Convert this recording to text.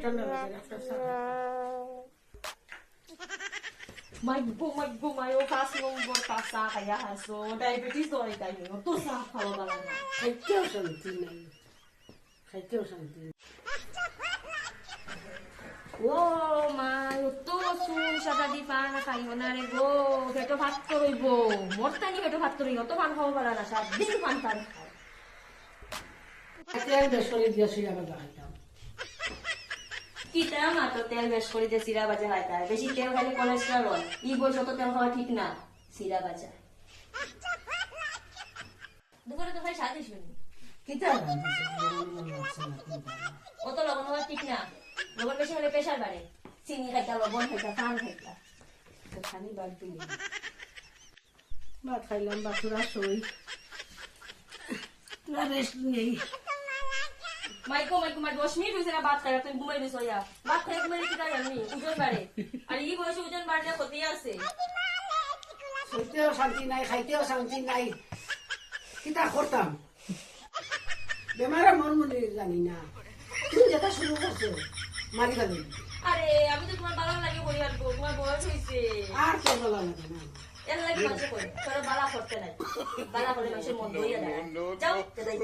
ঠান্ডা লাগে একটা চা Magbumayo kasi yung bortasa kaya haso diabetes do ay tayo to sa kawalan na. খাইতেও শান্তি নাই খাইতেও শান্তি নাই ও মাyo to sun siya dadi pa na kayo na rin go keto ভাত করিব মরতা নি keto ভাত করিব তো পান খাওয়া পারা না সব দিন পান পান তেল বেশ করে দিয়ে সিরা ভাজা খাইতাম কিতা মাত্র তেল বেশ করে দিয়ে সিরা বাজা খাইতা বেশি তেল খাইলে কোলেস্টেরল হয় ই বয়স তো তেল খাওয়া ঠিক না সিরা বাজা দুপুরে তো ভাই সাদিস শুনি কিতা রান্ধিছে মনে হচ্ছে না কোনটা অত লবণ হওয়া ঠিক না লবণ বেশি হলে প্রেশার বাড়ে চিনি খাইতা লবণ খাইতা পান খাইতা তো খানি বাড়বি ভাত খাইলাম বাছুরা সই না রেস্ট নেই মাইকো 10 মিনিট হয়েছে না ভাত খাই তুমি ঘুমাই দিছো ইয়া ভাত খাই ঘুমাই কিতা জানি ওজন বাড়ে আর এই বয়সে ওজন বাড়লে ক্ষতি আছে শুইতেও শান্তি নাই খাইতেও শান্তি নাই কিতা করতাম বেমারে মন মনে জানি না তুমি যেটা শুরু করছো মারি গেল আরে আমি তো তোমার ভালো লাগে বলি আর তোমার বয়স হয়েছে আর কে বলা লাগে না এর লাগে মানুষ করে তোর বালা করতে নাই বালা করে মানুষের মন ধইয়া দেয় যাও তেদাই